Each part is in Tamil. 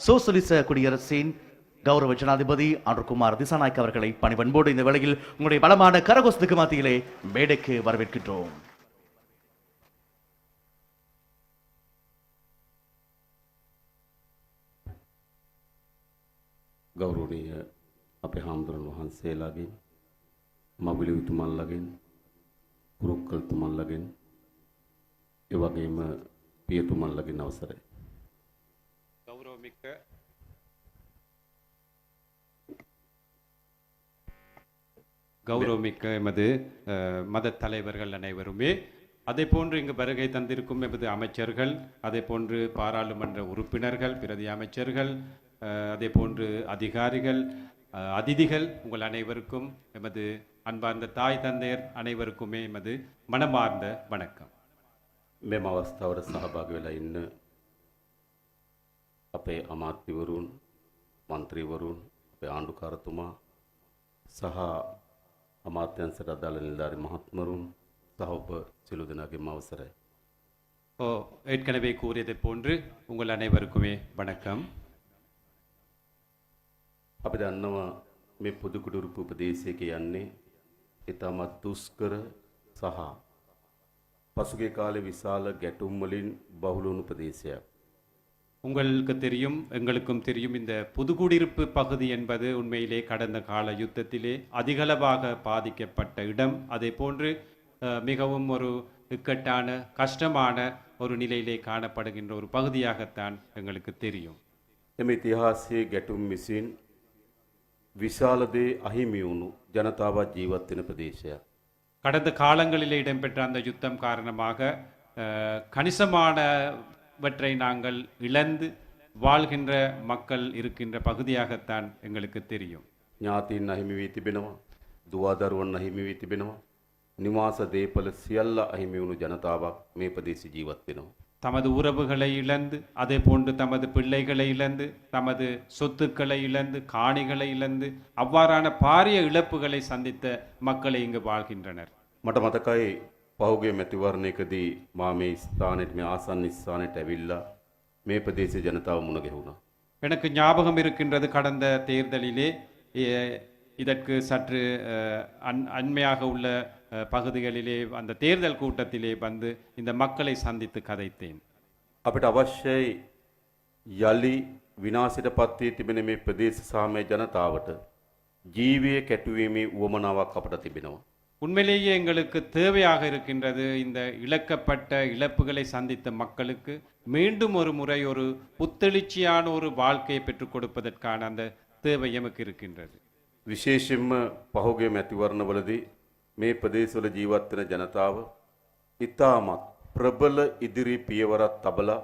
சோசலிச குடியரசின் கௌரவ ஜனாதிபதி அனுர்குமார் திசாநாயக் அவர்களை பணிவன்போடு இந்த வேளையில் உங்களுடைய பலமான கரகோஷத்துக்கு மத்தியிலே மேடைக்கு வரவேற்கின்றோம். ගෞරවනීය අපේ හාමුදුරන් වහන්සේලාගෙන් මගුලි උතුමන්ලගෙන් පුරුක්කල්තුමන්ලගෙන් ඒ වගේම පියතුමන්ලගෙන් අවසරයි. கௌரவமிக்க எமது மத தலைவர்கள் அனைவருமே அதே போன்று இங்கு வருகை தந்திருக்கும் எமது அமைச்சர்கள், அதே போன்று பாராளுமன்ற உறுப்பினர்கள், பிரதி அமைச்சர்கள், அதே போன்று அதிகாரிகள், அதிதிகள், உங்கள் அனைவருக்கும் எமது அன்பார்ந்த தாய் தந்தையர் அனைவருக்குமே எமது மனமார்ந்த வணக்கம். මෙම අවස්ථාවට සහභාගී වෙලා ඉන්න අපේ අමාත්‍යවරුන්, මන්ත්‍රීවරුන්, අපේ ආණ්ඩුකාරතුමා සහ අමාත්‍යංශයට අදාළ නිලධාරි මහත්මරුන් සහ ඔබ සියලු දෙනාගේම අවසරයි. ஏற்கனவே கூறியதை போன்று உங்கள் அனைவருக்குமே வணக்கம். අපි දන්නවා මේ පොදු කුඩුරුපු ප්‍රදේශයක යන්නේ ඉතාමත් දුෂ්කර සහ පසුගිය කාලේ විශාල ගැටුම් වලින් බහුල වුණු ප්‍රදේශයක්. உங்களுக்கு தெரியும், எங்களுக்கும் தெரியும், இந்த புதுக்குடியிருப்பு பகுதி என்பது உண்மையிலே கடந்த கால யுத்தத்திலே அதிகளவாக பாதிக்கப்பட்ட இடம். அதே போன்று மிகவும் ஒரு இக்கட்டான கஷ்டமான ஒரு நிலையிலே காணப்படுகின்ற ஒரு பகுதியாகத்தான் எங்களுக்கு தெரியும். එම ඉතිහාසයේ ගැටුම් විසින් විශාල දේ අහිමි වුණු ජනතාවත් ජීවත් වෙන ප්‍රදේශයක්. கடந்த காலங்களிலே இடம்பெற்ற அந்த யுத்தம் காரணமாக கணிசமானவற்றை நாங்கள் இழந்து வாழ்கின்ற மக்கள் இருக்கின்ற பகுதியாகத்தான் எங்களுக்கு தெரியும். ඥාතීන් අහිමි වී තිබෙනවා, දුවදරුවන් අහිමි වී තිබෙනවා, නිවාස දේපල සියල්ල අහිමි වුණු ජනතාවක් මේ ප්‍රදේශ ජීවත් වෙනවා. தமது உறவுகளை இழந்து, அதே போன்று தமது பிள்ளைகளை இழந்து, தமது சொத்துக்களை இழந்து, காணிகளை இழந்து, அவ்வாறான பாரிய இழப்புகளை சந்தித்த மக்களை இங்கு வாழ்கின்றனர். මට මතකයි පහුගිය මැතිවරණයකදී මා මේ ස්ථානෙට, මේ ආසන්න ස්ථානෙට ඇවිල්ලා මේ ප්‍රදේශයේ ජනතාව මුණ ගැහුණා. எனக்கு ஞாபகம் இருக்கின்றது, கடந்த தேர்தலிலே இதற்கு சற்று அண்மையாக உள்ள பகுதிகளிலே அந்த தேர்தல் கூட்டத்திலே வந்து இந்த மக்களை சந்தித்து கதைத்தேன். අපිට අවශ්‍යයි යලි විනාශයට පත් වී තිබෙන මේ ප්‍රදේශ සාමය ජනතාවට ජීවය කැටුවීමේ උවමනාවක් අපට තිබෙනවා. உண்மையிலேயே எங்களுக்கு தேவையாக இருக்கின்றது, இந்த இழக்கப்பட்ட இழப்புகளை சந்தித்த மக்களுக்கு மீண்டும் ஒரு முறை ஒரு புத்தெழுச்சியான ஒரு வாழ்க்கையை பெற்றுக் கொடுப்பதற்கான அந்த தேவை எமக்கு இருக்கின்றது. විශේෂයෙන්ම පහුගිය මැතිවරණවලදී මේ ප්‍රදේශවල ජීවත් වෙන ජනතාව ඉතාමත් ප්‍රබල ඉදිරි පියවරක් තබලා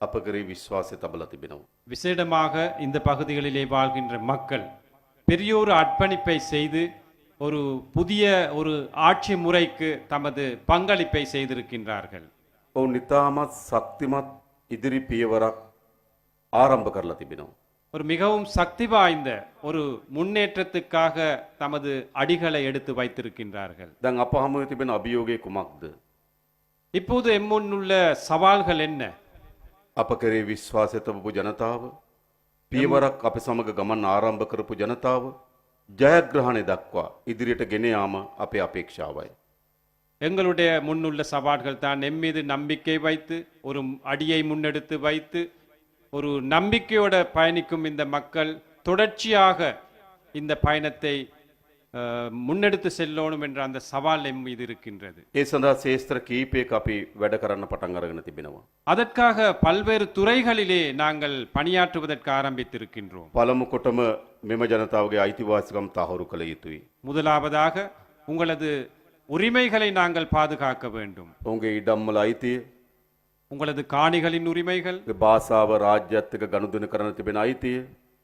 අප කරේ විශ්වාසය තබලා තිබෙනවා. விசேடமாக இந்த பகுதிகளிலே வாழ்கின்ற மக்கள் பெரிய ஒரு அர்ப்பணிப்பை செய்து ஒரு புதிய ஒரு ஆட்சி முறைக்கு தமது பங்களிப்பை செய்திருக்கின்றார்கள். ඔවුන් ඉතාමත් ශක්තිමත් ඉදිරි පියවරක් ආරම්භ කරලා තිබෙනවා. ஒரு மிகவும் சக்தி வாய்ந்த ஒரு முன்னேற்றத்துக்காக தமது அடிகளை எடுத்து வைத்திருக்கின்றார்கள். දැන් අප හමුවේ තිබෙන අභියෝගය කුමක්ද? இப்போது எம்முன்னுள்ள சவால்கள் என்ன? අප කරේ විශ්වාසය තබපු ජනතාව, පියවරක් අප සමග ගමන් ආරම්භ කරපු ජනතාව ජයග්‍රහණය දක්වා ඉදිරියට ගෙන යාම අපේ අපේක්ෂාවයි. எங்களுடைய முன்னுள்ள சவால்கள் தான் எம் மீது நம்பிக்கை வைத்து ஒரு அடியை முன்னெடுத்து வைத்து ஒரு நம்பிக்கையோட பயணிக்கும் இந்த மக்கள் தொடர்ச்சியாக இந்த பயணத்தை முன்னெடுத்து செல்லணும் என்ற அந்த சவால் எம் மீது இருக்கின்றது. ඒ සඳහා ශේෂ්ත්‍ර කීපයක අපි වැඩ කරන්න පටන් අරගෙන තිබෙනවා. அதற்காக பல்வேறு துறைகளிலே நாங்கள் பணியாற்றுவதற்கு ஆரம்பித்திருக்கின்றோம். පළමු කොටම මෙම ජනතාවගේ අයිතිවාසිකම් තහවුරු කළ යුතුයි. முதலாவதாக உங்களது உரிமைகளை நாங்கள் பாதுகாக்க வேண்டும். ඔවුන්ගේ ඉඩම්වල අයිතිය, உங்களது காணிகளின் உரிமைகள், භාෂාව රාජ්‍යත් එක්ක ගනුදෙනු කරන තිබෙන අයිතිය,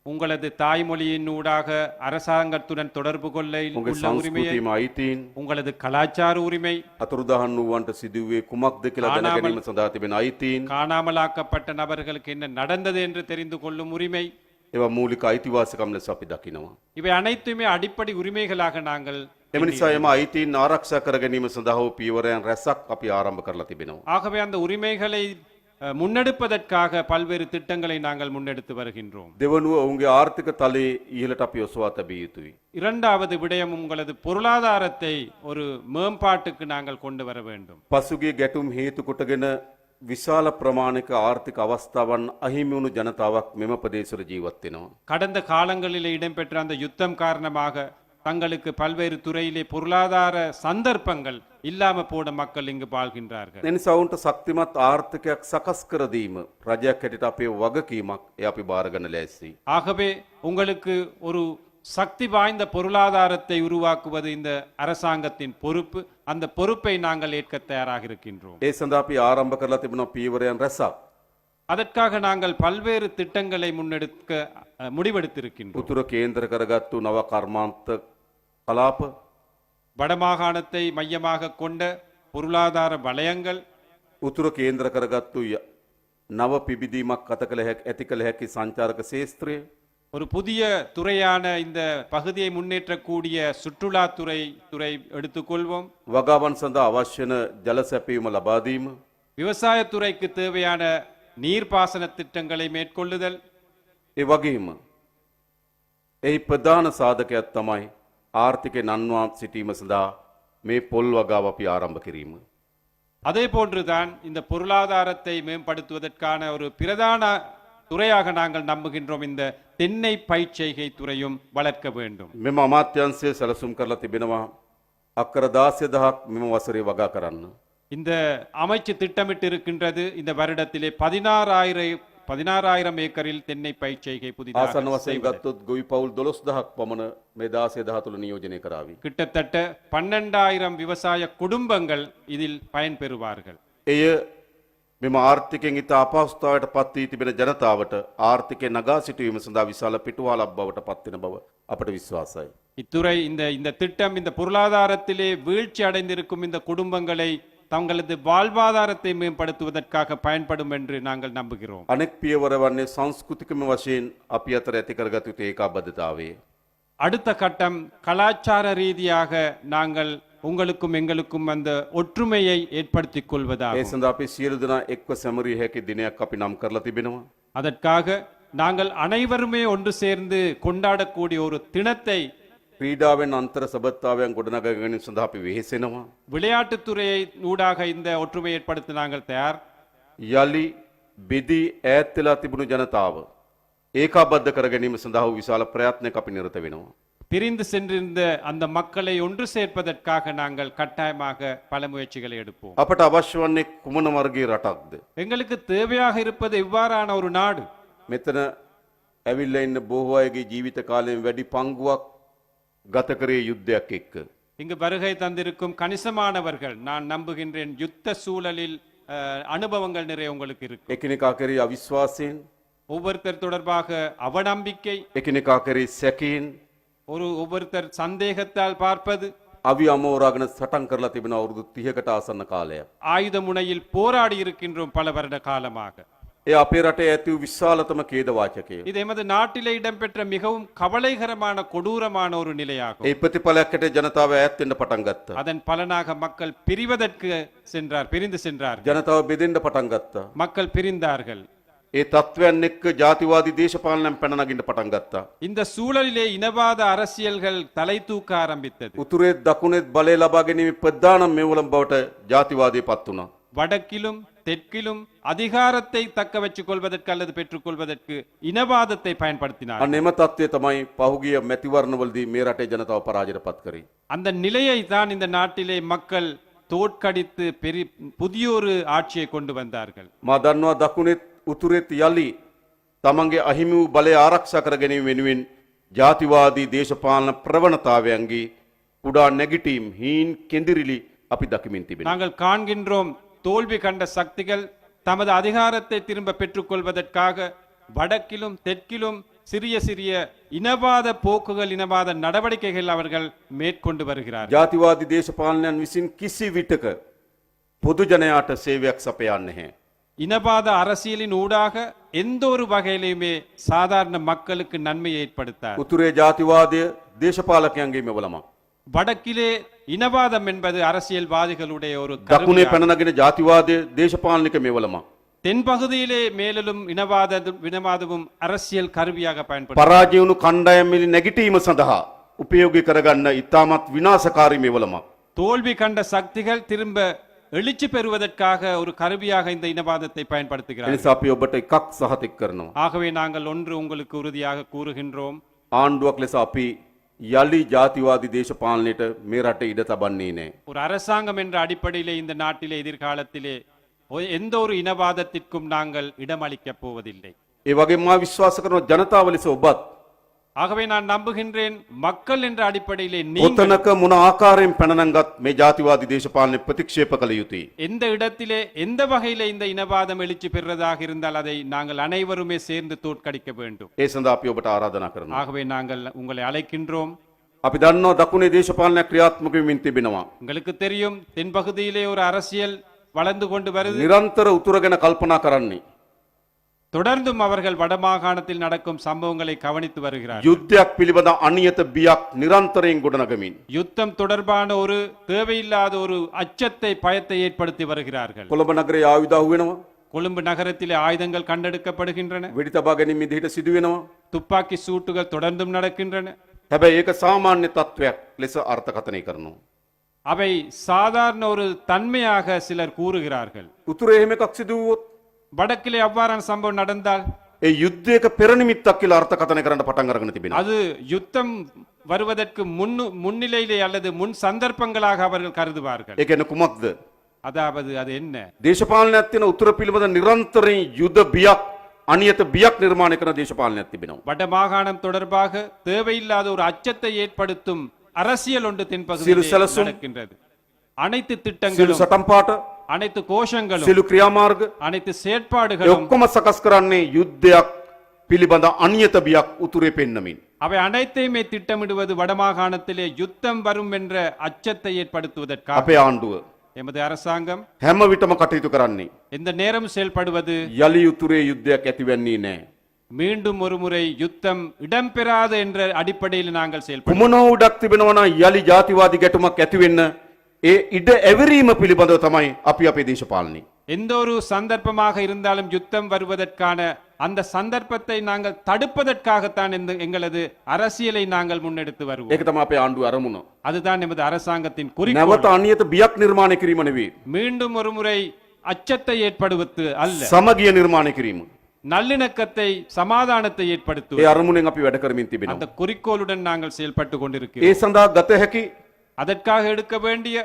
உங்களது தாய்மொழியின் ஊடாக அரசாங்கத்துடன் தொடர்பு கொள்ள ඔවුන්ගේ உள்ள உரிமையை, සංස්කෘතියම අයිතීන්, உங்களது கலாச்சார உரிமை, අතුරුදහන් වූවන්ට සිදුවේ කුමක්ද කියලා දැන ගැනීම සඳහා තිබෙන අයිතීන්, காணாமலாக்கப்பட்ட நபர்களுக்கு என்ன நடந்தது என்று தெரிந்து கொள்ளும் உரிமை, ඒවා මූලික අයිතිවාසිකම් ලෙස අපි දකිනවා. இவை அனைத்துமே அடிப்படை உரிமைகளாக நாங்கள் එම නිසා එම අයිතීන් ආරක්ෂා කර ගැනීම සඳහා වූ පියවරයන් රැසක් අපි ආරම්භ කරලා තිබෙනවා. ஆகவே அந்த உரிமைகளை முன்னெடுப்பதற்காக பல்வேறு திட்டங்களை நாங்கள் முன்னெடுத்து வருகின்றோம். දෙවනුව ඔවුන්ගේ ආර්ථික තලයේ ඉහළට අපි ඔසවා තැබිය යුතුයි. இரண்டாவது விடயம் உங்களது பொருளாதாரத்தை ஒரு மேம்பாட்டுக்கு நாங்கள் கொண்டு வர வேண்டும். පසුගිය ගැටුම් හේතු කොටගෙන විශාල ප්‍රමාණික ආර්ථික අවස්ථාවන් අහිමි වුණු ජනතාවක් මෙම ප්‍රදේශවල ජීවත් වෙනවා. கடந்த காலங்களிலே இடம்பெற்ற அந்த யுத்தம் காரணமாக தங்களுக்கு பல்வேறு துறையிலே பொருளாதார சந்தர்ப்பங்கள் இல்லாம போன மக்கள் இங்கு வாழ்கின்றார்கள். එනිසා ඔවුන්ට ශක්තිමත් ආර්ථිකයක් සකස් කර දීම රජයක් හැටියට අපේ වගකීමක්. ඒ අපි බාර ගන්න ලෑස්ති. ஆகவே உங்களுக்கு ஒரு சக்தி வாய்ந்த பொருளாதாரத்தை உருவாக்குவது இந்த அரசாங்கத்தின் பொறுப்பு. அந்த பொறுப்பை நாங்கள் ஏற்க தயாராக இருக்கின்றோம். ඒ සඳහා අපි ආරම්භ කරලා තිබෙනවා පීවරයන් රැසක්. அதற்காக நாங்கள் பல்வேறு திட்டங்களை முன்னெடுக்க முடிவெடுத்திருக்கின்றோம். උතුර කේන්ද්‍ර කරගත්තු නව කර්මාන්ත කලාප, வடமாகாணத்தை மையமாக கொண்ட பொருளாதார வலயங்கள், උතුර කේන්ද්‍ර කරගත්තු නව පිබිදීමක් ඇති කළ හැකි සංචාරක ශේස්ත්‍රය, ஒரு புதிய துறையான இந்த பகுதியை முன்னேற்றக்கூடிய சுற்றுலாத்துறை எடுத்துக்கொள்வோம். වගාවන් සඳහා අවශ්‍ය වන ජල සැපයීම ලබා දීම, விவசாயத்துறைக்கு தேவையான நீர்ப்பாசன திட்டங்களை மேற்கொள்ளுதல், ඒ වගේම එහි ප්‍රධාන සාධකයක් තමයි ආර්ථිකය නන්වා සිටීම සඳහා මේ පොල් වගාව අපි ආරම්භ කිරීම. அதே போன்றுதான் இந்த பொருளாதாரத்தை மேம்படுத்துவதற்கான ஒரு பிரதான துறையாக நாங்கள் நம்புகின்றோம் இந்த தென்னை பயிர்ச்செய்கை துறையும் வளர்க்க வேண்டும். මෙම අමාත්‍යංශය සැලසුම් කරලා තිබෙනවා අක්කර 16,000ක් මෙම වසරේ වගා කරන්න. இந்த அமைச்சு திட்டமிட்டு இருக்கின்றது இந்த வருடத்திலே 16,000 ஏக்கரில் தென்னை பயிர்ச்செய்கை ආසන්න புதிதாக වශයෙන් செய்வது. ගත්තොත් ගොවි පවුල් 12,000ක් පමණ මේ 16,000 තුළ නියෝජනය කරાવી. கிட்டத்தட்ட 12,000 விவசாய குடும்பங்கள் இதில் பயன்பெறுவார்கள். එය මෙම ආර්ථිකයෙන් ඉතා අපහසුතාවයට පත් වී තිබෙන ජනතාවට ආර්ථිකය නගා සිටුවීම සඳහා විශාල පිටුවහලක් බවට පත් වෙන බව අපට විශ්වාසයි. இத்துறை இந்த திட்டம் இந்த பொருளாதாரத்திலே வீழ்ச்சி அடைந்திருக்கும் இந்த குடும்பங்களை தங்களது வாழ்வாதாரத்தை மேம்படுத்துவதற்காக பயன்படும் என்று நாங்கள் நம்புகிறோம். අනෙක් පියවර වන්නේ සංස්කෘතිකම වශයෙන් අපි අතර ඇති කරගත යුතු ඒකාබද්ධතාවය. அடுத்த கட்டம் கலாச்சார ரீதியாக நாங்கள் உங்களுக்கும் எங்களுக்கும் அந்த ஒற்றுமையை ஏற்படுத்திக் ඒ கொள்வதாகும். සඳහා අපි සියලු දෙනා එක්ව සැමරිය හැකි දිනයක් අපි නම් කරලා තිබෙනවා. அதற்காக நாங்கள் அனைவருமே ஒன்று சேர்ந்து கொண்டாடக்கூடிய ஒரு தினத்தை ක්‍රීඩාවෙන් අන්තර් සබත්තාවයන් ගොඩනගා ගැනීම සඳහා අපි වෙහෙසෙනවා. விளையாட்டுத்துறையை ஊடாக இந்த ஒற்றுமை ஏற்படுத்த நாங்கள் தயார். යලි බෙදී ඈත් වෙලා තිබුණු ජනතාව ඒකාබද්ධ කර ගැනීම සඳහා වූ විශාල ප්‍රයත්නයක් අපි නිරත වෙනවා. பிரிந்து சென்றிருந்த அந்த மக்களை ஒன்று சேர்ப்பதற்காக நாங்கள் கட்டாயமாக பல முயற்சிகளை எடுப்போம். අපට අවශ්‍ය වන්නේ කුමන වර්ගයේ රටක්ද? எங்களுக்கு தேவையாக இருப்பது இவ்வாறான ஒரு நாடு. මෙතන ඇවිල්ලා ඉන්න බොහෝ අයගේ ජීවිත කාලයෙන් වැඩි පංගුවක් ගත කරේ යුද්ධයක් එක්ක. இங்கு வருகை தந்திருக்கும் கணிசமானவர்கள் நான் நம்புகின்றேன் யுத்த சூழலில் அனுபவங்கள் நிறைய உங்களுக்கு இருக்கு. එකිනෙකා කරේ අවිශ්වාසයෙන්, ஒவ்வொருத்தர் தொடர்பாக அவநம்பிக்கை, එකිනෙකා කරේ සැකයෙන්, ஒவ்வொருத்தர் சந்தேகத்தால் பார்ப்பது, අවි අමෝරාගෙන සටන් කරලා තිබෙන අවුරුදු 30කට ආසන්න කාලයක්. ஆயுத முனையில் போராடி இருக்கின்றோம் பல வருட காலமாக. ඒ අපේ රටේ ඇති වූ විශාලතම ඛේදවාචකය. இது எமது நாட்டிலே இடம்பெற்ற மிகவும் கவலைகரமான கொடூரமான ஒரு நிலையாகும். ඒ ප්‍රතිඵලයකට ජනතාව ඈත් වෙන්න පටන් ගත්තා. அதன் பலனாக மக்கள் பிரிந்து சென்றார். ජනතාව බෙදෙන්න පටන් ගත්තා. மக்கள் பிரிந்தார்கள். ඒ තත්ත්වයන් එක්ක ජාතිවාදී දේශපාලනයන් පැන නගින්න පටන් ගත්තා. இந்த சூழலிலே இனவாத அரசியல்கள் தலை தூக்க ஆரம்பித்தது. උතුරේ දකුණේ බලය ලබා ගැනීම ප්‍රධාන මෙවලම් බවට ජාතිවාදය පත් වුණා. வடக்கிலும் தெற்கிலும் அதிகாரத்தை தக்க வச்சுக் கொள்வதற்கு அல்லது பெற்றுக்கொள்வதற்கு இனவாதத்தை பயன்படுத்தினார். අන්න එම තත්ත්වය තමයි පහුගිය මැතිවරණවලදී මේ රටේ ජනතාව පරාජයට පත් කරේ. அந்த நிலையை தான் இந்த நாட்டிலே மக்கள் தோற்கடித்து புதியொரு ஆட்சியை கொண்டு வந்தார்கள். මා දන්නවා දකුණෙත් උතුරෙත් යලි තමන්ගේ අහිමි වූ බලය ආරක්ෂා කර ගැනීම වෙනුවෙන් ජාතිවාදී දේශපාලන ප්‍රවණතාවයන්ගේ කුඩා නැගිටීම් හීන් කෙඳිරිලි අපි දකිමින් තිබෙනවා. நாங்கள் காண்கின்றோம் தோல்வி கண்ட சக்திகள் தமது அதிகாரத்தை திரும்ப பெற்றுக்கொள்வதற்காக வடக்கிலும் தெற்கிலும் சிறிய சிறிய இனவாத போக்குகள் இனவாத நடவடிக்கைகள் அவர்கள் மேற்கொண்டு வருகிறார்கள். ජාතිවාදී දේශපාලනයන් විසින් කිසි විටක පොදු ජනයාට සේවයක් සපයන්නේ නැහැ. இனவாத அரசியலின் ஊடாக எந்த ஒரு வகையிலுமே சாதாரண மக்களுக்கு நன்மையை ஏற்படுத்தார். උතුරේ ජාතිවාදය දේශපාලකයන්ගේ මෙවලමක්. வடக்கிலே இனவாதம் என்பது அரசியல்வாதிகளுடைய ஒரு දකුණේ கருவியாகும். පැන නගින ජාතිවාදය දේශපාලනික මෙවලමක්. தென்பகுதியிலே மேலும் இனவாதமும் அரசியல் கருவியாக பயன்படுத்த පරාජය වුණු කණ්ඩායම් නැගිටීම සඳහා උපයෝගී කරගන්න ඉතාමත් විනාශකාරී මෙවලමක්. தோல்வி கண்ட சக்திகள் திரும்ப எழுச்சி பெறுவதற்காக ஒரு கருவியாக இந்த இனவாதத்தை பயன்படுத்துகிறார்கள். එනිසා අපි ඔබට එකක් සහතික කරනවා. ஆகவே நாங்கள் ஒன்று உங்களுக்கு உறுதியாக கூறுகின்றோம். ආණ්ඩුවක් ලෙස අපි යලි ජාතිවාදී දේශපාලනයට මේ රටේ ඉඩ තබන්නේ නැහැ. ஒரு அரசாங்கம் என்ற அடிப்படையிலே இந்த நாட்டிலே எதிர்காலத்திலே எந்த ஒரு இனவாதத்திற்கும் நாங்கள் இடமளிக்கப் போவதில்லை. ඒ වගේම මා විශ්වාස කරන ජනතාව ලෙස ඔබත් ஆகவே நான் நம்புகின்றேன் மக்கள் என்ற அடிப்படையிலே நீங்கள் කොතනක මොන ආකාරයෙන් පැනනංගත් මේ ජාතිවාදී දේශපාලනය ප්‍රතික්ෂේප කළ යුතුයි. எந்த இடத்திலே எந்த வகையிலே இந்த இனவாதம் எழுச்சி பெறுவதாக இருந்தால் அதை நாங்கள் அனைவருமே சேர்ந்து தோற்கடிக்க வேண்டும். ඒ සඳහා අපි ඔබට ආරාධනා කරනවා. ஆகவே நாங்கள் உங்களை அழைக்கின்றோம். අපි දන්නවා දකුණේ දේශපාලනයක් ක්‍රියාත්මක වෙමින් තිබෙනවා. உங்களுக்கு தெரியும் தென்பகுதியிலே ஒரு அரசியல் வளர்ந்து கொண்டு வருது. නිරන්තර උතුර ගැන කල්පනා කරන්නේ. தொடர்ந்தும் அவர்கள் வடமாகாணத்தில் நடக்கும் சம்பவங்களை கவனித்து வருகிறார்கள். යුද්ධයක් පිළිබඳ අනියත බියක් නිරන්තරයෙන් ගොඩනගමින්. யுத்தம் தொடர்பான ஒரு தேவையில்லாத ஒரு அச்சத்தை பயத்தை ஏற்படுத்தி வருகிறார்கள். කොළඹ නගරයේ ආයුධ අහුවෙනවා. கொழும்பு நகரத்திலே ஆயுதங்கள் கண்டெடுக்கப்படுகின்றன. වෙඩි තබා ගැනීම විදිහට සිදු වෙනවා. துப்பாக்கி சூட்டுகள் தொடர்ந்தும் நடக்கின்றன. හැබැයි ඒක සාමාන්‍ය තත්වයක් ලෙස අර්ථකථනය කරනවා. அவை சாதாரண ஒரு தன்மையாக சிலர் கூறுகிறார்கள். උතුරේ එහෙම එකක් සිදු වුවොත් வடக்கிலே அவ்வாறான சம்பவம் நடந்தால் ඒ යුද්ධයක පෙරනිමිත්තක් කියලා අර්ථකථනය කරන්න පටන් අරගෙන තිබෙනවා. அது யுத்தம் வருவதற்கு முன்னிலையிலே அல்லது முன் சந்தர்ப்பங்களாக அவர்கள் கருதுவார்கள். ඒ කියන්නේ කුමක්ද? அதாவது அது என்ன? දේශපාලනයක් තියෙන උතුර පිළිබඳ නිරන්තරයෙන් යුද බියක් අනියත බියක් නිර්මාණය කරන දේශපාලනයක් තිබෙනවා. வடமாகாணம் தொடர்பாக தேவையில்லாத ஒரு அச்சத்தை ஏற்படுத்தும் அரசியல் ஒன்று සියලු தென்பகுதியில் සැලසුම්, நடக்கின்றது. அனைத்து සියලු திட்டங்களும் සටන් පාට, அனைத்து கோஷங்களும் සියලු ක්‍රියාමාර්ග அனைத்து ඒ செயற்பாடுகளும் ඔක්කොම සකස් කරන්නේ යුද්ධයක් පිළිබඳ අනියත බියක් උතුරේ පෙන්නමින්. அவை அனைத்தையுமே திட்டமிடுவது வடமாகாணத்திலே யுத்தம் வரும் என்ற அச்சத்தை ஏற்படுத்துவதற்காக. අපේ ආණ්ඩුව எமது அரசாங்கம் හැම විටම කටයුතු කරන්නේ எந்த நேரம் செயல்படுவது යලි උතුරේ යුද්ධයක් ඇතිවෙන්නේ නැහැ. மீண்டும் ஒரு முறை யுத்தம் இடம்பெறாது என்ற அடிப்படையில் நாங்கள் செயல்படுவோம். කුමන උඩක් තිබෙනවා නම් යලි ජාතිවාදී ගැටුමක් ඇති වෙන්න ඒ ඉඩ ඇවිරීම පිළිබඳව තමයි අපි අපේ දේශපාලනය. எந்த ஒரு சந்தர்ப்பமாக இருந்தாலும் யுத்தம் வருவதற்கான அந்த சந்தர்ப்பத்தை நாங்கள் தடுப்பதற்காகத்தான் எங்களது அரசியலை நாங்கள் முன்னெடுத்து வருவோம். ඒක තමයි අපේ ආණ්ඩුවේ අරමුණ. அதுதான் எமது அரசாங்கத்தின் නැවත குறிக்கோள். අනියත බියක් නිර්මාණය කිරීම නෙවෙයි. மீண்டும் ஒரு முறை அச்சத்தை ஏற்படுவது அல்ல, සමගිය නිර්මාණය කිරීම. நல்லிணக்கத்தை சமாதானத்தை ඒ ஏற்படுத்துவது. අරමුණෙන් අපි වැඩ කරමින් அந்த තිබෙනවා. குறிக்கோளுடன் நாங்கள் செயல்பட்டு ඒ கொண்டிருக்கிறோம். සඳහා ගත හැකි அதற்காக எடுக்க வேண்டிய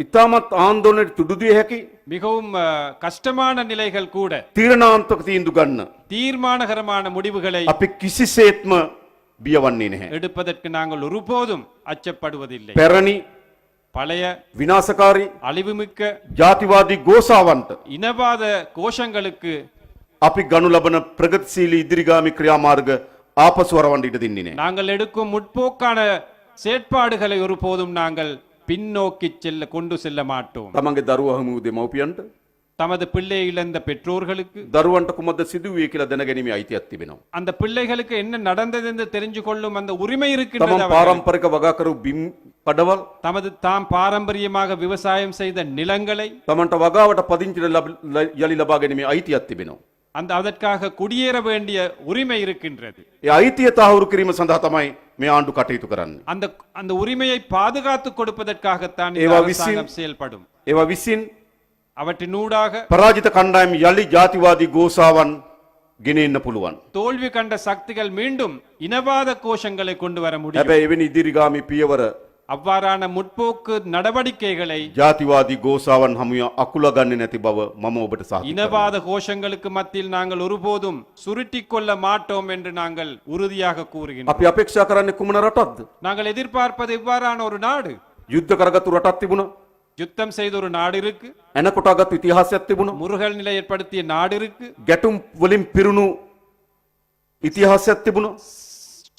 ඉතාමත් ආන්දෝලනයට තුඩු දිය හැකි மிகவும் கஷ்டமான நிலைகள் கூட තීරණාත්මක තීන්දුව ගන්න தீர்மானகரமான முடிவுகளை අපි කිසිසේත්ම බියවන්නේ නැහැ. எடுப்பதற்கு நாங்கள் ஒருபோதும் அச்சப்படுவதில்லை. පැරණි பழைய විනාශකාරී அழிவுமிக்க ජාතිවාදී ගෝසාවන්ට இனவாத கோஷங்களுக்கு අපි ගනු ලබන ප්‍රගතිශීලී ඉදිරිගාමී ක්‍රියාමාර්ග ආපසු වරවන්න ඉඩ දෙන්නේ නැහැ. நாங்கள் எடுக்கும் முற்போக்கான செயற்பாடுகளை ஒருபோதும் நாங்கள் பின்னோக்கி கொண்டு செல்ல மாட்டோம். තමන්ගේ දරුවා හමු දෙමව්පියන්ට தமது பிள்ளை இழந்த பெற்றோர்களுக்கு දරුවන්ට කුමක්ද සිදුවේ කියලා දැනගැනීමේ අයිතියක් තිබෙනවා. அந்த பிள்ளைகளுக்கு என்ன நடந்தது என்று தெரிஞ்சு கொள்ளும் அந்த உரிமை තමන් இருக்கின்றது. அவர்களுக்கு. පාරම්පරික වගා කරු බිම් පඩවල් தமது தாம் பாரம்பரியமாக விவசாயம் செய்த நிலங்களை තමන්ට වගාවට පදිංචිට යලි ලබා ගැනීමේ අයිතියක් තිබෙනවා. அதற்காக குடியேற வேண்டிய உரிமை இருக்கின்றது. ඒ අයිතිය තහවුරු කිරීම සඳහා තමයි මේ ආණ්ඩු කටයුතු කරන්නේ. அந்த அந்த உரிமையை பாதுகாத்து கொடுப்பதற்காகத்தான் இந்த ඒවා அரசாங்கம் செயல்படும். ඒවා විසින් அவற்றினூடாக පරාජිත කණ්ඩායම් යලි ජාතිවාදී ගෝසාවන් ගෙනෙන්න පුළුවන්. தோல்வி கண்ட சக்திகள் மீண்டும் இனவாத கோஷங்களை கொண்டு வர முடியும். හැබැයි එවැනි ඉදිරිගාමී පියවර அவ்வாறான முற்போக்கு நடவடிக்கைகளை ජාතිවාදී ගෝසාවන් හමුවේ අකුල ගන්නේ නැති බව මම ඔබට සාහිත කරනවා. இனவாத கோஷங்களுக்கு மத்தியில் நாங்கள் ஒருபோதும் சுருட்டிக் கொள்ள மாட்டோம் என்று நாங்கள் உறுதியாக கூறுகின்றோம். අපි අපේක්ෂා කරන්නේ කුමන රටක්ද? நாங்கள் எதிர்பார்ப்பது இவ்வாறான ஒரு நாடு. යුද්ධ කරගත්තු රටක් තිබුණා. யுத்தம் செய்த ஒரு நாடு இருக்கு. එන කොටාගත්තු ඉතිහාසයක් තිබුණා. முருகல் நிலை ஏற்படுத்திய நாடு இருக்கு. ගැටුම් වලින් පිරුණු ඉතිහාසයක් තිබුණා.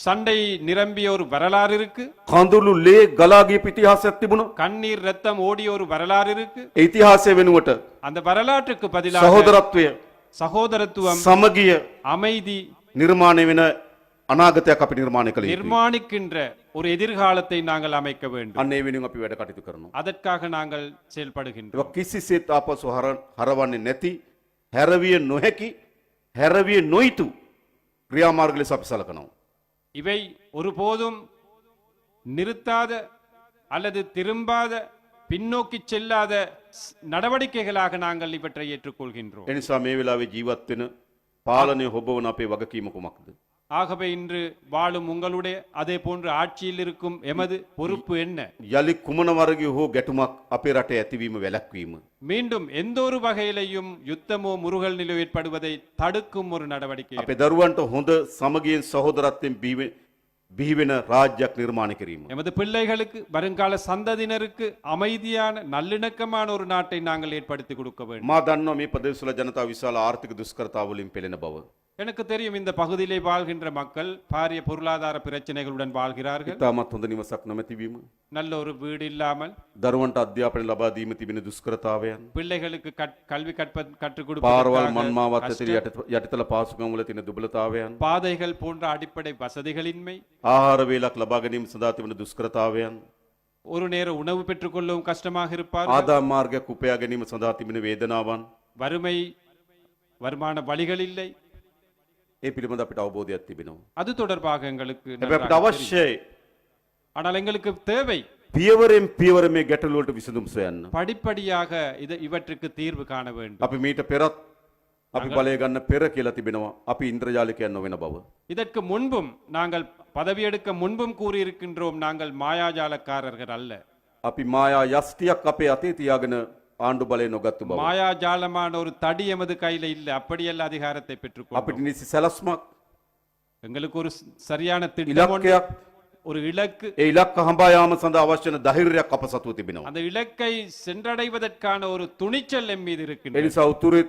சண்டை நிரம்பிய ஒரு வரலாறு இருக்கு. කඳුළු ලේ ගලා ගියපු ඉතිහාසයක් තිබුණා. கண்ணீர் ரத்தம் ஓடிய ஒரு வரலாறு இருக்கு. ඒ ඉතිහාසය වෙනුවට அந்த வரலாற்றுக்கு பதிலாக සහෝදරත්වය, சகோதரத்துவம், සමගිය அமைதி නිර්මාණය වෙන අනාගතයක් අපි නිර්මාණය කළ යුතුයි. நிர்மாணிக்கின்ற ஒரு எதிர்காலத்தை நாங்கள் அமைக்க வேண்டும். අන්න ඒ වෙනුවෙන් අපි වැඩ කටයුතු කරනවා. அதற்காக நாங்கள் செயல்படுகின்றோம். ඒක කිසිසේත් ආපසු හරවන්නේ නැති හැරවිය නොහැකි හැරවිය නොයිතු ක්‍රියාමාර්ග ලෙස අපි සලකනවා. இவை ஒருபோதும் நிறுத்தாத அல்லது திரும்பாத பின்னோக்கி செல்லாத நடவடிக்கைகளாக நாங்கள் இவற்றை ஏற்றுக்கொள்கின்றோம். ඒ නිසා මේ වෙලාවේ ජීවත් වෙන පාලනය හොබවන අපේ වගකීම කුමක්ද? ஆகவே இன்று வாழும் உங்களுடைய அதே போன்று ஆட்சியில் இருக்கும் எமது பொறுப்பு என்ன? යලි කුමන වර්ගයේ හෝ ගැටුමක් අපේ රටේ ඇතිවීම වැළැක්වීම. மீண்டும் எந்த ஒரு வகையிலையும் யுத்தமோ முருகல் நிலை ஏற்படுவதை தடுக்கும் ஒரு நடவடிக்கை. අපේ දරුවන්ට හොඳ සමගියෙන් සහෝදරත්වයෙන් බිහිවෙන රාජ්‍යයක් නිර්මාණය කිරීම. எமது பிள்ளைகளுக்கு வருங்கால சந்ததியினருக்கு அமைதியான நல்லிணக்கமான ஒரு நாட்டை நாங்கள் ஏற்படுத்தி கொடுக்க வேண்டும். මා දන්නවා මේ ප්‍රදේශවල ජනතාව විශාල ආර්ථික දුෂ්කරතාවලින් පෙළෙන බව. எனக்கு தெரியும் இந்த பகுதியிலே வாழ்கின்ற மக்கள் பாரிய பொருளாதார பிரச்சனைகளுடன் வாழ்கிறார்கள். ඉතාමත් හොඳ නිවසක් නොමැතිවීම. நல்ல ஒரு வீடு இல்லாமல் දරුවන්ට අධ්‍යාපනය ලබා දීම තිබෙන දුෂ්කරතාවයන්. பிள்ளைகளுக்கு கல்வி கற்றுக் පාරවල් கொடுப்பதற்காக මන්මාවත් கஷ்டம், ඇතුළේ යටිතල පාසුකම් වල තියෙන දුබලතාවයන්. பாதைகள் போன்ற அடிப்படை வசதிகளின்மை, ආහාර වේලක් ලබා ගැනීම සඳහා තිබෙන දුෂ්කරතාවයන්. ஒரு நேர உணவு பெற்றுக்கொள்ளவும் கஷ்டமாக இருப்பார்கள். ආදායම් මාර්ගයක් උපයා ගැනීම සඳහා තිබෙන වේදනාවන්. வறுமை, வருமான வழிகள் இல்லை. ඒ පිළිබඳ අපිට අවබෝධයක් තිබෙනවා. அது தொடர்பாக எங்களுக்கு හැබැයි நன்றாக අපිට தெரியும். අවශ්‍යයි ஆனால் எங்களுக்கு தேவை පියවරෙන් පියවර මේ ගැටලු වලට විසඳුම් සොයන්න. படிப்படியாக இவற்றுக்கு தீர்வு காண வேண்டும். අපි මීට පෙරත් අපි බලය ගන්න පෙර කියලා තිබෙනවා. අපි ඉන්ද්‍රජාලිකයන් නොවන බව. இதற்கு முன்பும் நாங்கள் பதவியெடுக்க முன்பும் கூறியிருக்கின்றோம், நாங்கள் மாயாஜாலக்காரர்கள் அல்ல. අපි මායා යෂ්ටියක් අපේ අතේ තියාගෙන ආණ්ඩු බලය නොගත්තු බව. மாயாஜாலமான ஒரு தடி எமது கையில இல்ல, அப்படியல்ல அதிகாரத்தை பெற்றுக்கொண்டோம். අපිට නිසි සැලස්මක් எங்களுக்கு ஒரு சரியான திட்டம் ஒன்று, ඉලක්කයක් ஒரு இலக்கு. ඒ ඉලක්ක හඹා යාම සඳහා අවශ්‍ය වන ධෛර්යයක් අප සතුව තිබෙනවා. அந்த இலக்கை சென்றடைவதற்கான ஒரு துணிச்சல் எம் மீது ඒ இருக்கின்றது. නිසා උතුරේ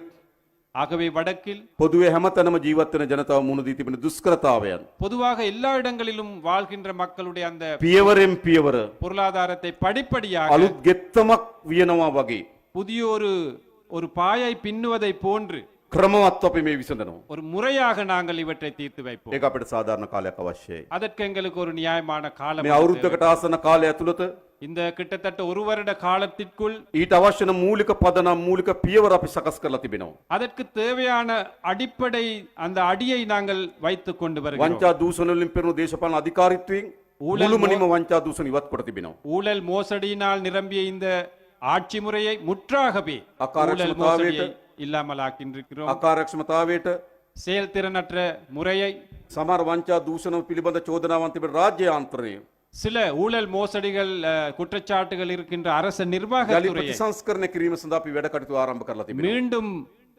ஆகவே வடக்கில் පොදුවේ හැමතැනම ජීවත් වෙන ජනතාව මුහුණ දී තිබෙන දුෂ්කරතාවයන් பொதுவாக எல்லா இடங்களிலும் வாழ்கின்ற மக்களுடைய அந்த පියවරෙන් පියවර பொருளாதாரத்தை படிப்படியாக අලුත් ගෙත්තමක් වියනවා වගේ புதிய ஒரு பாயை பின்னுவதை போன்று ක්‍රමවත් අපි මේ විසඳනවා. ஒரு முறையாக நாங்கள் இவற்றை தீர்த்து வைப்போம். ඒක අපිට සාධාරණ කාලයක් අවශ්‍යයි. அதற்கு எங்களுக்கு ஒரு நியாயமான காலம் මේ தேவை. අවුරුද්දකට ආසන්න කාලය ඇතුළත இந்த கிட்டத்தட்ட ஒரு வருட காலத்திற்குள் ඊට අවශ්‍ය වන මූලික පදනම් මූලික පියවර අපි සකස් කරලා තිබෙනවා. அதற்கு தேவையான அடிப்படை அந்த அடியை நாங்கள் வைத்துக் கொண்டு வருகிறோம். වංචා දූෂණ වලින් පෙරුණු දේශපාලන අධිකාරීත්වයෙන් මුළුමනින්ම වංචා දූෂණ ඉවත් කොට තිබෙනවා. ஊழல் மோசடியினால் நிரம்பிய இந்த ஆட்சி முறையை முற்றாகவே அக்காரட்சமதாவிட்ட- ஊழல் மோசடியை இல்லாமல் ஆக்கின்றிருக்கிறோம். අකාර්යක්ෂමතාවයට செயல்திறனற்ற முறையை, සමහර වංචා දූෂණ පිළිබඳ චෝදනාවන් තිබෙන රාජ්‍ය යාන්ත්‍රණය சில ஊழல் மோசடிகள் குற்றச்சாட்டுகள் இருக்கின்ற அரச යලි நிர்வாகத்துறையை ප්‍රතිසංස්කරණය කිරීම සඳහා අපි වැඩ කටයුතු ආරම්භ කරලා තිබෙනවා. மீண்டும்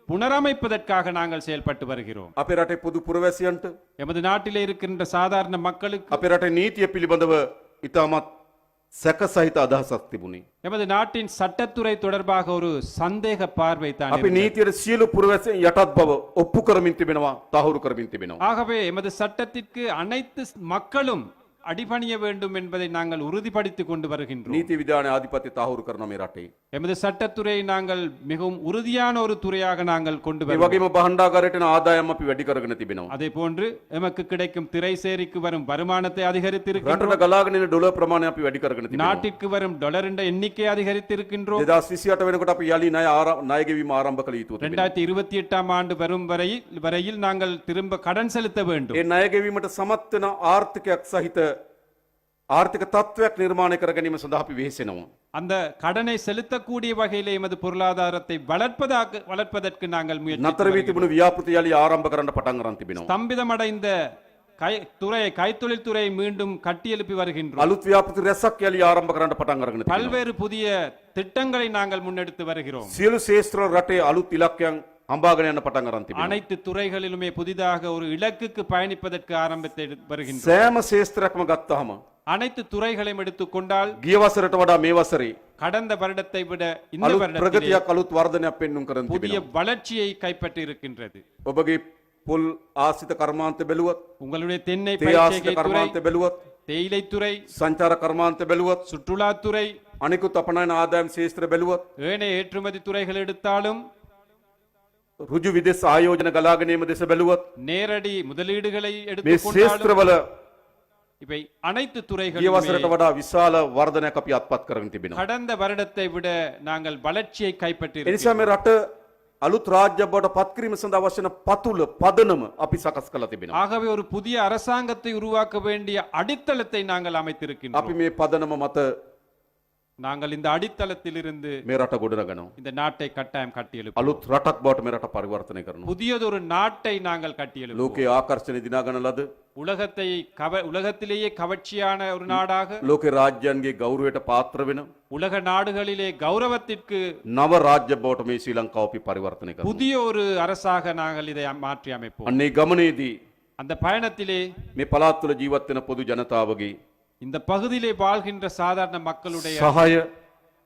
புனரமைப்பதற்காக நாங்கள் செயல்பட்டு வருகிறோம். අපේ රටේ පොදු පුරවැසියන්ට எமது நாட்டிலே இருக்கின்ற சாதாரண மக்களுக்கு, අපේ රටේ නීතිය පිළිබඳව ඉතාමත් සැක සහිත අදහසක් තිබුණේ. எமது நாட்டின் சட்டத்துறை தொடர்பாக ஒரு சந்தேக பார்வை தான் අපි இருந்தது. නීතියට සියලු පුරවැසියන් යටත් බව ඔප්පු කරමින් තිබෙනවා, තහවුරු කරමින් තිබෙනවා. ஆகவே எமது சட்டத்திற்கு அனைத்து மக்களும் அடிபணிய வேண்டும் என்பதை நாங்கள் உறுதிப்படுத்திக் கொண்டு வருகின்றோம். නීති විධානය ආධිපත්‍ය තහවුරු කරන මේ රටේ. எமது சட்டத்துறையை நாங்கள் மிகவும் உறுதியான ஒரு துறையாக நாங்கள் கொண்டு ඒ வருகிறோம். වගේම භාණ්ඩාගාරයට එන ආදායම් අපි වැඩි කරගෙන තිබෙනවා. அதே போன்று எமக்கு கிடைக்கும் திரைசேரிக்கு வரும் வருமானத்தை රටට அதிகரித்திருக்கின்றோம். ගලාගෙන එන ඩොලර් ප්‍රමාණය අපි වැඩි කරගෙන තිබෙනවා. நாட்டிற்கு வரும் டாலர் என்ற எண்ணிக்கை அதிகரித்திருக்கின்றோம். 2028 වෙනකොට අපි යලි ණය ගෙවීම ආරම්භ කළ යුතු තිබෙනවා. 2028 ஆண்டு வரும் வரையில் நாங்கள் திரும்ப கடன் செலுத்த வேண்டும். ඒ ණය ගෙවීමට සමත් වෙන ආර්ථිකයක් සහිත ආර්ථික තත්ත්වයක් නිර්මාණය කර ගැනීම සඳහා අපි වෙහෙසෙනවා. அந்த கடனை செலுத்தக்கூடிய வகையிலே எமது பொருளாதாரத்தை வளர்ப்பதற்கு நாங்கள் முயற்சி නතර වී තිබුණු ව්‍යාපෘති යලි ආරම්භ කරන්න පටන් ගන්න තිබෙනවා. ஸ்தம்பிதமடைந்த கைத்தொழில் துறையை மீண்டும் கட்டியெழுப்பி வருகின்றோம். අලුත් ව්‍යාපෘති රැසක් යලි ආරම්භ කරන්න පටන් අරගෙන තිබෙනවා. பல்வேறு புதிய திட்டங்களை நாங்கள் முன்னெடுத்து வருகிறோம். සියලු ශේෂ්ත්‍ර රටේ අලුත් ඉලක්කයන් හම්බාගෙන යන්න පටන් අරන් තිබෙනවා. அனைத்து துறைகளிலுமே புதிதாக ஒரு இலக்குக்கு பயணிப்பதற்கு ஆரம்பித்து வருகின்றோம். සෑම ශේෂ්ත්‍රයක්ම ගත්තාම அனைத்து துறைகளையும் எடுத்துக்கொண்டால் ගිය වසරට වඩා මේ වසරේ கடந்த வருடத்தை விட இந்த අලුත් வருடத்திலே ප්‍රගතියක් අලුත් වර්ධනයක් පෙන්눔 කරන් புதிய තිබෙනවා. வளர்ச்சியை கைப்பற்றி இருக்கின்றது. ඔබගේ පොල් ආශ්‍රිත කර්මාන්ත බැලුවත්, உங்களுடைய தென்னை තේ பயிர்ச்செய்கை ආශ්‍රිත துறை, කර්මාන්ත බැලුවත්, தேயிலைத்துறை, සංචාර කර්මාන්ත බැලුවත්, சுற்றுலாத்துறை, අනිකුත් අපනයන ආදායම් ශේෂ්ත්‍ර බැලුවත්, ஏனைய ஏற்றுமதி துறைகள் எடுத்தாலும், රුජු විදේශ ආයෝජන ගලාගෙන ඒම දෙස බැලුවත්, நேரடி முதலீடுகளை මේ எடுத்துக்கொண்டாலும், ශේෂ්ත්‍රවල இவை அனைத்து ගිය துறைகளுமே වසරට වඩා විශාල වර්ධනයක් අපි අත්පත් කරගෙන තිබෙනවා. கடந்த வருடத்தை விட நாங்கள் வளர்ச்சியை கைப்பற்றி ඒ නිසා මේ රට අලුත් රාජ්‍ය බවට පත් කිරීම සඳහා අවශ්‍ය වන පතුල පදනම අපි සකස් කරලා තිබෙනවා. ஆகவே ஒரு புதிய அரசாங்கத்தை உருவாக்க வேண்டிய அடித்தளத்தை நாங்கள் அமைத்திருக்கின்றோம். අපි මේ පදනම මත நாங்கள் இந்த அடித்தளத்திலிருந்து මේ රට ගොඩනගනවා. இந்த நாட்டை கட்டாயம் கட்டியெழுப்போம். අලුත් රටක් බවට මේ රට පරිවර්තනය කරනවා. புதியதொரு நாட்டை நாங்கள் கட்டியெழுப்போம். ලෝකයේ ආකර්ෂණ දිනා ගන්න ලද உலகத்திலேயே கவர்ச்சியான ஒரு நாடாக, ලෝකේ රාජ්‍යයන්ගේ ගෞරවයට පාත්‍ර වෙන உலக நாடுகளிலே கௌரவத்திற்கு නව රාජ්‍ය බවට මේ ශ්‍රී ලංකාව අපි පරිවර්තනය කරනවා. புதிய ஒரு அரசாக நாங்கள் இதை மாற்றி அமைப்போம். අන්නේ ගමනේදී அந்த பயணத்திலே මේ පළාත් තුළ ජීවත් වෙන පොදු ජනතාවගේ இந்த பகுதியிலே வாழ்கின்ற சாதாரண மக்களுடைய සහාය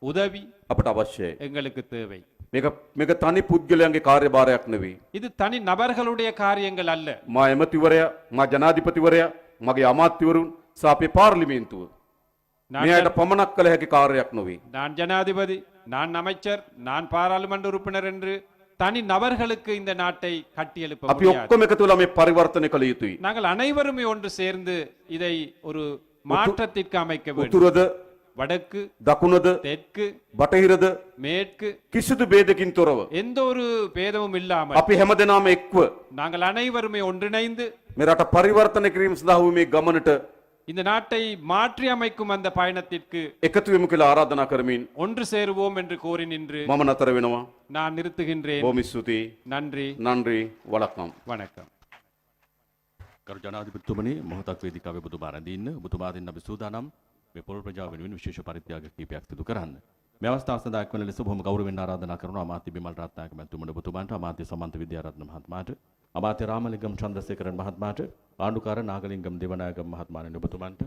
உதவி අපට අවශ්‍යයි. எங்களுக்கு தேவை. මේක තනි පුද්ගලයන්ගේ කාර්යභාරයක් නෙවෙයි. இது தனி நபர்களுடைய காரியங்கள் அல்ல. මා එමතිවරයා, මා ජනාධිපතිවරයා, මගේ අමාත්‍යවරුන් සහ අපේ පාර්ලිමේන්තුව මේ අයට පමණක් කළ හැකි කාර්යයක් නොවේ. நான் ஜனாதிபதி, நான் அமைச்சர், நான் பாராளுமன்ற உறுப்பினர் என்று தனி நபர்களுக்கு இந்த நாட்டை கட்டியெழுப்ப අපි முடியாது. ඔක්කොම එකතු වෙලා මේ පරිවර්තනය කළ යුතුයි. நாங்கள் அனைவருமே ஒன்று சேர்ந்து இதை ஒரு மாற்றத்திற்கு அமைக்க வேண்டும். උතුරද, வடக்கு, දකුණද, தெற்கு, බටහිරද மேற்கு කිසිදු ભેදකින් තොරව எந்த ஒரு பேதமும் இல்லாமல் අපි හැමදෙනාම එක්ව நாங்கள் அனைவருமே ஒன்றிணைந்து මේ රට පරිවර්තනය කිරීම සඳහා වූ මේ ගමනට இந்த நாட்டை மாற்றி அமைக்கும் அந்த பயணத்திற்கு එකතු වෙමු කියලා ආරාධනා කරමින් ஒன்று சேருவோம் என்று கோரி நின்று මම නතර වෙනවා. நான் நிறுத்துகின்றேன். බොහොම ස්තුතියි. நன்றி, නன்றි වලක්නම්. வணக்கம். ගරු ජනාධිපතිතුමනි මොහොතක් වේදිකාවේ ඔබතුමා රැඳී ඉන්න. ඔබතුමාගෙන් අපි සූදානම් මේ පොල් ප්‍රජාව වෙනුවෙන් විශේෂ පරිත්‍යාග කීපයක් සිදු කරන්න. මේ අවස්ථාව සඳහා එක්වන ලෙස බොහොම ගෞරවයෙන් ආරාධනා කරනවා අමාත්‍ය බිමල් රත්නායක මැතිතුමන්ට, ඔබතුමාට, අමාත්‍ය සමන්ත විද්‍යාරත්න මහත්මයාට, අමාත්‍ය රාමලිංගම් චන්ද්‍රසේකරන් මහත්මයාට, ආණ්ඩුකාර නාගලිංගම් දේවනායක මහත්මයාණන් ඔබතුමන්ට,